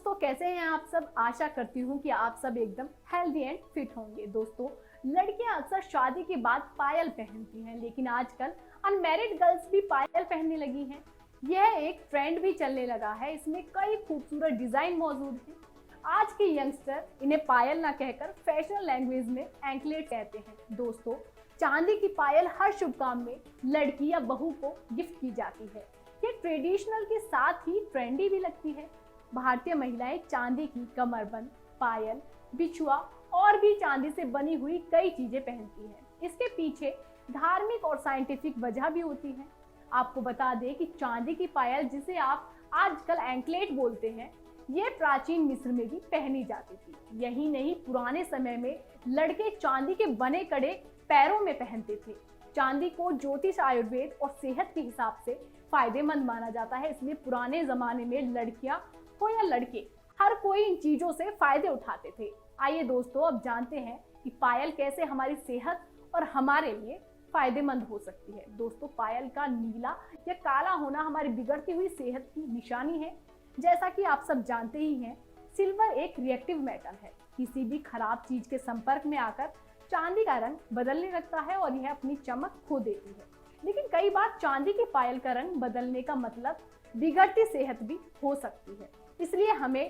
दोस्तों, कैसे हैं आप सब। आशा करती हूँ कि आप सब एकदम हेल्दी एंड फिट होंगे। दोस्तों, लड़कियां अक्सर शादी के बाद पायल पहनती हैं, लेकिन आजकल अनमैरिड गर्ल्स भी पायल पहनने लगी हैं। यह एक ट्रेंड भी चलने लगा है। इसमें कई खूबसूरत डिजाइन मौजूद हैं। आज के यंगस्टर इन्हें पायल ना कहकर फैशन लैंग्वेज में एंकलेट कहते हैं। दोस्तों, चांदी की पायल हर शुभ काम में लड़की या बहू को गिफ्ट की जाती है। ये ट्रेडिशनल के साथ ही ट्रेंडी भी लगती है। भारतीय महिलाएं चांदी की कमरबंद, पायल, बिछुआ और भी चांदी से बनी हुई कई चीजें पहनती हैं। इसके पीछे धार्मिक और साइंटिफिक वजह भी होती है। आपको बता दें कि चांदी की पायल, जिसे आप आजकल एंकलेट बोलते हैं, ये प्राचीन मिस्र में भी पहनी जाती थी। यही नहीं, पुराने समय में लड़के चांदी के बने कड़े पैरों में पहनते थे। चांदी को ज्योतिष, आयुर्वेद और सेहत के हिसाब से फायदेमंद माना जाता है। इसलिए पुराने जमाने में लड़कियां हो या लड़के, हर कोई इन चीजों से फायदे उठाते थे। आइए दोस्तों, अब जानते हैं कि पायल कैसे हमारी सेहत और हमारे लिए फायदेमंद हो सकती है। दोस्तों, पायल का नीला या काला होना हमारी बिगड़ती हुई सेहत की निशानी है। जैसा कि आप सब जानते ही हैं, सिल्वर एक रिएक्टिव मेटल है। किसी भी खराब चीज के संपर्क में आकर चांदी का रंग बदलने लगता है और यह अपनी चमक खो देती है। लेकिन कई बार चांदी की पायल का रंग बदलने का मतलब बिगड़ती सेहत भी हो सकती है। इसलिए हमें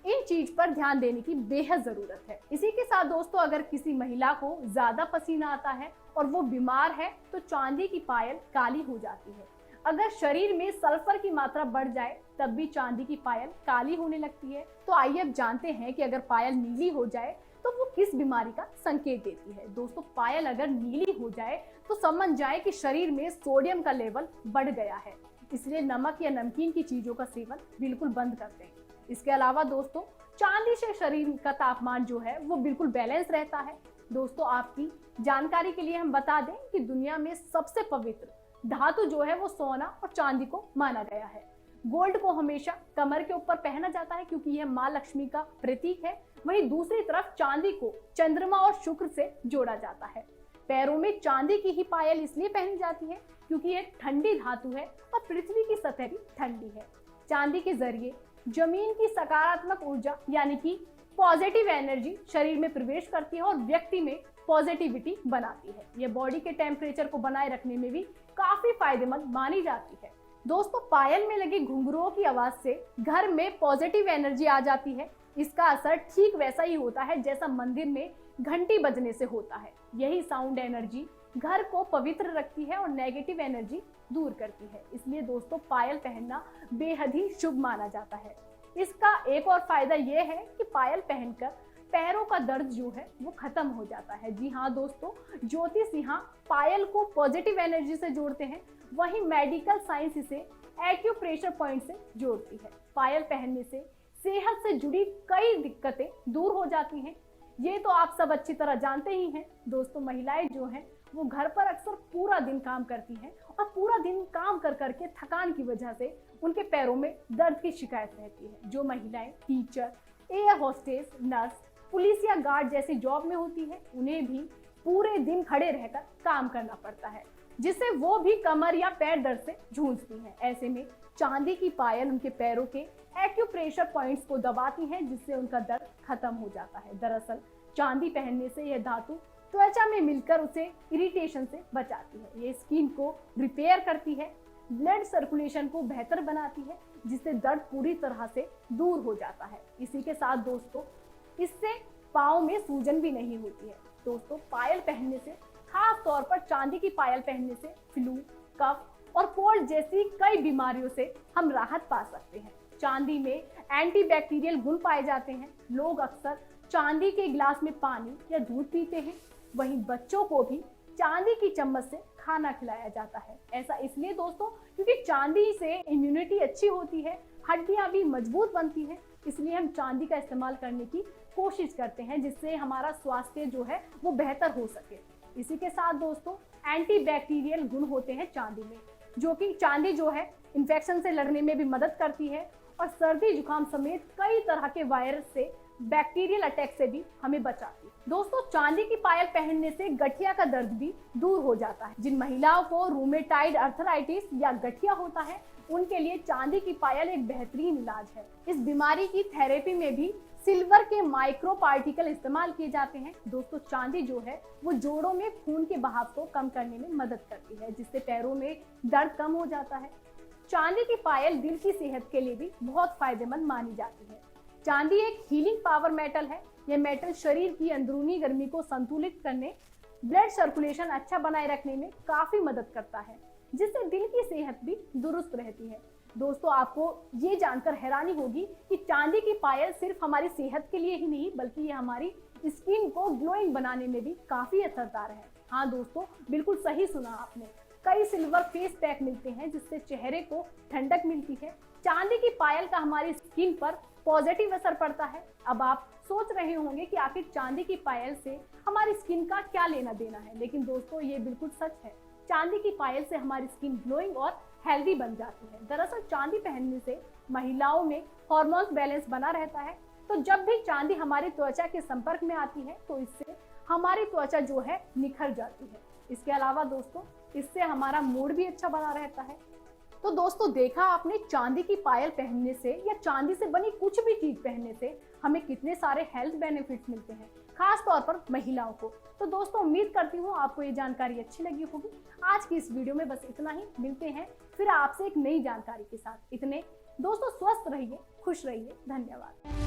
इन चीज पर ध्यान देने की बेहद जरूरत है। इसी के साथ दोस्तों, अगर किसी महिला को ज्यादा पसीना आता है और वो बीमार है तो चांदी की पायल काली हो जाती है। अगर शरीर में सल्फर की मात्रा बढ़ जाए तब भी चांदी की पायल काली होने लगती है। तो आइए अब जानते हैं कि अगर पायल नीली हो जाए तो वो किस बीमारी का संकेत देती है। दोस्तों, पायल अगर नीली हो जाए तो समझ जाए कि शरीर में सोडियम का लेवल बढ़ गया है। इसलिए नमक या नमकीन की चीजों का सेवन बिल्कुल बंद कर दें। इसके अलावा दोस्तों, चांदी से शरीर का तापमान जो है वो बिल्कुल बैलेंस रहता है। दोस्तों, आपकी जानकारी के लिए हम बता दें कि दुनिया में सबसे पवित्र धातु जो है वो सोना और चांदी को माना गया है। गोल्ड को हमेशा कमर के ऊपर पहना जाता है क्योंकि यह माँ लक्ष्मी का प्रतीक है। वहीं दूसरी तरफ चांदी को चंद्रमा और शुक्र से जोड़ा जाता है। पैरों में चांदी की ही पायल इसलिए पहनी जाती है क्योंकि यह ठंडी धातु है और पृथ्वी की सतह भी ठंडी है। चांदी के जरिए जमीन की सकारात्मक ऊर्जा यानी कि पॉजिटिव एनर्जी शरीर में प्रवेश करती है और व्यक्ति में पॉजिटिविटी बनाती है। यह बॉडी के टेम्परेचर को बनाए रखने में भी काफी फायदेमंद मानी जाती है। दोस्तों, पायल में लगे घुंघरुओं की आवाज से घर में पॉजिटिव एनर्जी आ जाती है। इसका असर ठीक वैसा ही होता है जैसा मंदिर में घंटी बजने से होता है। यही साउंड एनर्जी घर को पवित्र रखती है और नेगेटिव एनर्जी दूर करती है। इसलिए दोस्तों, पायल पहनना बेहद ही शुभ माना जाता है। इसका एक और फायदा यह है कि पायल पहनकर पैरों का दर्द जो है वो खत्म हो जाता है। जी हाँ दोस्तों, ज्योतिष यहाँ पायल को पॉजिटिव एनर्जी से जोड़ते हैं, वहीं मेडिकल साइंस इसे एक्यूप्रेशर पॉइंट से जोड़ती है। पायल पहनने से सेहत से जुड़ी कई दिक्कतें दूर हो जाती हैं। ये तो आप सब अच्छी तरह जानते ही हैं। दोस्तों, महिलाएं जो हैं वो घर पर अक्सर पूरा दिन काम करती हैं और पूरा दिन काम कर करके थकान की वजह से उनके पैरों में दर्द की शिकायत रहती है। जो महिलाएं teacher, air hostess, nurse, police या गार्ड जैसी जॉब में होती है, उन्हें भी पूरे दिन खड़े रहकर काम करना पड़ता है, जिससे वो भी कमर या पैर दर्द से जूझती हैं। ऐसे में चांदी की पायल उनके पैरों के एक्यूप्रेशर पॉइंट्स को दबाती है, जिससे उनका दर्द खत्म हो जाता है। दरअसल चांदी पहनने से यह धातु त्वचा में मिलकर उसे इरिटेशन से बचाती है। ये स्किन को रिपेयर करती है, ब्लड सर्कुलेशन को बेहतर बनाती है, जिससे दर्द पूरी तरह से दूर हो जाता है। इसी के साथ दोस्तों, इससे पाँव में सूजन भी नहीं होती है। दोस्तों, पायल पहनने से, खास तौर पर चांदी की पायल पहनने से फ्लू, कफ और कोल्ड जैसी कई बीमारियों से हम राहत पा सकते हैं। चांदी में एंटीबैक्टीरियल गुण पाए जाते हैं। लोग अक्सर चांदी के गिलास में पानी या दूध पीते हैं। वहीं बच्चों को भी चांदी की चम्मच से खाना खिलाया जाता है। ऐसा इसलिए दोस्तों क्योंकि चांदी से इम्यूनिटी अच्छी होती है, हड्डियां भी मजबूत बनती हैं। इसलिए हम चांदी का इस्तेमाल करने की कोशिश करते हैं, जिससे हमारा स्वास्थ्य जो है वो बेहतर हो सके। इसी के साथ दोस्तों, एंटीबैक्टीरियल गुण होते हैं चांदी में, जो कि चांदी जो है इन्फेक्शन से लड़ने में भी मदद करती है और सर्दी जुकाम समेत कई तरह के वायरस से, बैक्टीरियल अटैक से भी हमें बचाती है। दोस्तों चांदी की पायल पहनने से गठिया का दर्द भी दूर हो जाता है। जिन महिलाओं को रूमेटाइड अर्थराइटिस या गठिया होता है उनके लिए चांदी की पायल एक बेहतरीन इलाज है। इस बीमारी की थेरेपी में भी सिल्वर के माइक्रो पार्टिकल इस्तेमाल किए जाते हैं। दोस्तों चांदी जो है वो जोड़ों में खून के बहाव को कम करने में मदद करती है, जिससे पैरों में दर्द कम हो जाता है। चांदी की पायल दिल की सेहत के लिए भी बहुत फायदेमंद मानी जाती है। चांदी एक हीलिंग पावर मेटल है। यह मेटल शरीर की अंदरूनी गर्मी को संतुलित करने, ब्लड सर्कुलेशन अच्छा बनाए रखने में काफी मदद करता है, जिससे दिल की सेहत भी दुरुस्त रहती है। दोस्तों आपको ये जानकर हैरानी होगी कि चांदी की पायल सिर्फ हमारी सेहत के लिए ही नहीं बल्कि ये हमारी स्किन को ग्लोइंग बनाने में भी काफी असरदार है। हाँ दोस्तों, बिल्कुल सही सुना आपने। कई सिल्वर फेस पैक मिलते हैं जिससे चेहरे को ठंडक मिलती है। चांदी की पायल का हमारी स्किन पर पॉजिटिव असर पड़ता है। अब आप सोच रहे होंगे कि आखिर चांदी की पायल से हमारी स्किन का क्या लेना देना है, लेकिन दोस्तों ये बिल्कुल सच है। चांदी की पायल से हमारी स्किन ग्लोइंग और हेल्दी बन जाती है। दरअसल चांदी पहनने से महिलाओं में हार्मोन्स बैलेंस बना रहता है। तो जब भी चांदी हमारी त्वचा के संपर्क में आती है तो इससे हमारी त्वचा जो है निखर जाती है। इसके अलावा दोस्तों इससे हमारा मूड भी अच्छा बना रहता है। तो दोस्तों देखा आपने, चांदी की पायल पहनने से या चांदी से बनी कुछ भी चीज पहनने से हमें कितने सारे हेल्थ बेनिफिट्स मिलते हैं, खास तौर पर महिलाओं को। तो दोस्तों उम्मीद करती हूँ आपको ये जानकारी अच्छी लगी होगी। आज की इस वीडियो में बस इतना ही। मिलते हैं फिर आपसे एक नई जानकारी के साथ। इतने दोस्तों स्वस्थ रहिए, खुश रहिए। धन्यवाद।